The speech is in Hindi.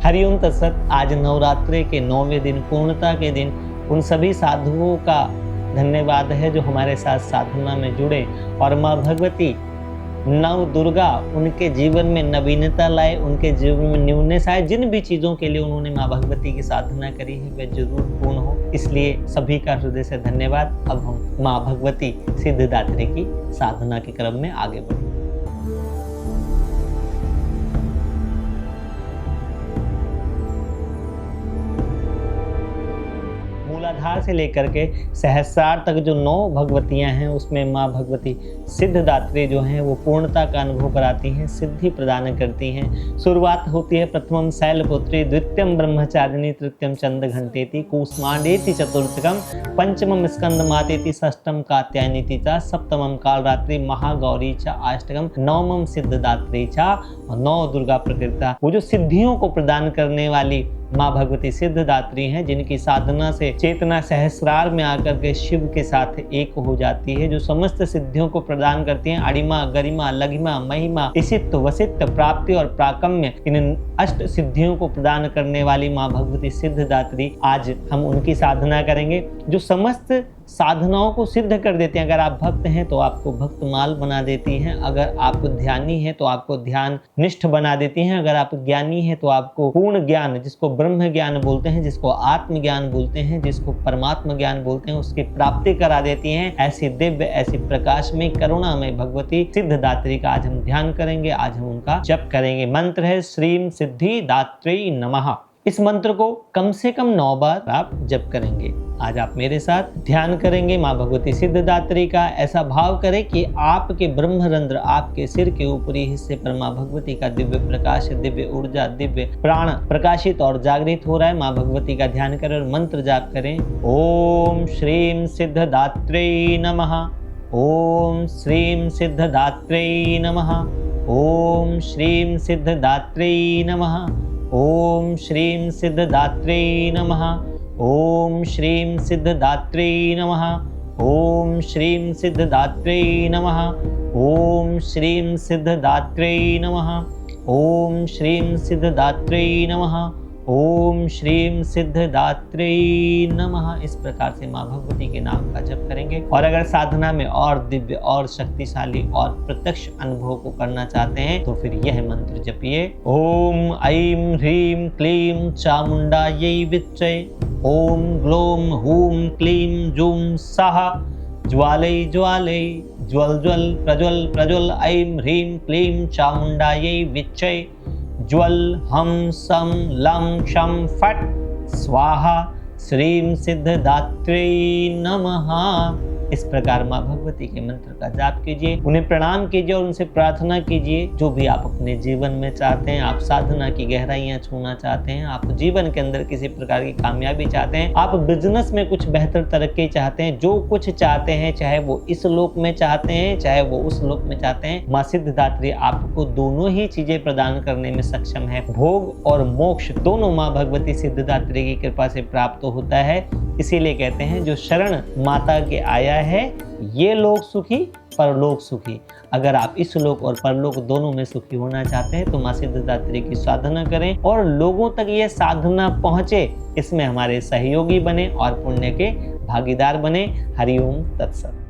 हरिओम तत्सत। आज नवरात्रि के 9वें दिन, पूर्णता के दिन, उन सभी साधुओं का धन्यवाद है जो हमारे साथ साधना में जुड़े और माँ भगवती नव दुर्गा उनके जीवन में नवीनता लाए, उनके जीवन में न्यूनेस आए। जिन भी चीज़ों के लिए उन्होंने माँ भगवती की साधना करी है वे जरूर पूर्ण हो, इसलिए सभी का हृदय से धन्यवाद। अब हम माँ भगवती सिद्धिदात्री की साधना के क्रम में आगे बढ़ें। मूलाधार से लेकर के सहस्रार तक जो 9 भगवतियां हैं उसमें माँ भगवती सिद्धिदात्री जो हैं वो पूर्णता का अनुभव कराती हैं, सिद्धि प्रदान करती हैं। शुरुआत होती है प्रथमम शैलपुत्री, द्वितीयम ब्रह्मचारिणी, तृतीयम चंद्रघंटेति, कूष्मांडेति चतुर्थकम, पंचमम स्कंदमातेति, षष्ठम कात्यायनीति च, सप्तमम कालरात्रि महागौरी च, अष्टकम नवमम सिद्धिदात्री च, और 9 दुर्गा प्रकृता। वो जो सिद्धियों को प्रदान करने वाली माँ भगवती सिद्धिदात्री हैं, जिनकी साधना से चेतना सहस्रार में आकर के शिव के साथ एक हो जाती है, जो समस्त सिद्धियों को प्रदान करती हैं। अणिमा, गरिमा, लघिमा, महिमा, इसित्व, वसित्व, प्राप्ति और प्राकम्य, इन 8 सिद्धियों को प्रदान करने वाली माँ भगवती सिद्धिदात्री, आज हम उनकी साधना करेंगे जो समस्त साधनाओं को सिद्ध कर देते हैं। अगर आप भक्त हैं तो आपको भक्तमाल बना देती हैं, अगर आप ध्यानी हैं तो आपको ध्यान निष्ठ बना देती हैं, अगर आप ज्ञानी हैं तो आपको पूर्ण ज्ञान, जिसको ब्रह्म ज्ञान बोलते हैं, जिसको आत्म ज्ञान बोलते हैं, जिसको परमात्मा ज्ञान बोलते हैं, उसकी प्राप्ति करा देती हैं। ऐसी दिव्य, ऐसी प्रकाश में, करुणा में भगवती सिद्धिदात्री का आज हम ध्यान करेंगे, आज हम उनका जप करेंगे। मंत्र है श्रीम सिद्धिदात्री नमः। इस मंत्र को कम से कम 9 बार आप जप करेंगे। आज आप मेरे साथ ध्यान करेंगे माँ भगवती सिद्धिदात्री का। ऐसा भाव करें कि आपके ब्रह्मरंध्र, आपके सिर के ऊपरी हिस्से पर माँ भगवती का दिव्य प्रकाश, दिव्य ऊर्जा, दिव्य प्राण प्रकाशित और जागृत हो रहा है। माँ भगवती का ध्यान करें और मंत्र जाप करें। ओम श्रीम सिद्धिदात्री नमः, ओम श्रीम सिद्धिदात्री नमः, ओम श्रीम सिद्धिदात्री नमः, ओम श्रीम सिद्धिदात्री नमः, ओम श्रीम सिद्धिदात्री नमः, ओम श्रीम सिद्धिदात्री नमः, ओम श्रीम सिद्धिदात्री नमः, ओम श्रीम सिद्धिदात्री नमः, ओम श्रीम सिद्धिदात्री नमः। इस प्रकार से माँ भगवती के नाम का जप करेंगे। और अगर साधना में और दिव्य और शक्तिशाली और प्रत्यक्ष अनुभव को करना चाहते हैं तो फिर यह मंत्र जपिए। ओम ऐं ह्रीं क्लीं चामुंडायै विच्चे, ओम ग्लोम हूं क्लीं जूं स्वाहा, ज्वालय ज्वालय ज्वल ज्वल प्रज्वल प्रज्वल, ऐं ह्रीं क्लीं चामुंडायै विच्चे, ज्वल हम सम लं क्षम फट स्वाहा, श्रीम सिद्धिदात्री नमः। इस प्रकार माँ भगवती के मंत्र का जाप कीजिए, उन्हें प्रणाम कीजिए और उनसे प्रार्थना कीजिए जो भी आप अपने जीवन में चाहते हैं। आप साधना की गहराइयाँ छूना चाहते हैं, आप जीवन के अंदर किसी प्रकार की कामयाबी चाहते हैं, आप बिजनेस में कुछ बेहतर तरक्की चाहते हैं, जो कुछ चाहते हैं, चाहे वो इस लोक में चाहते हैं, चाहे वो उस लोक में चाहते हैं, माँ सिद्धिदात्री आपको दोनों ही चीजें प्रदान करने में सक्षम है। भोग और मोक्ष दोनों माँ भगवती सिद्धिदात्री की कृपा से प्राप्त होता है। इसीलिए कहते हैं जो शरण माता के आया है ये लोग सुखी परलोक सुखी। अगर आप इस लोक और परलोक दोनों में सुखी होना चाहते हैं तो माँ सिद्धिदात्री की साधना करें और लोगों तक ये साधना पहुंचे, इसमें हमारे सहयोगी बने और पुण्य के भागीदार बने। हरिओम तत्सत।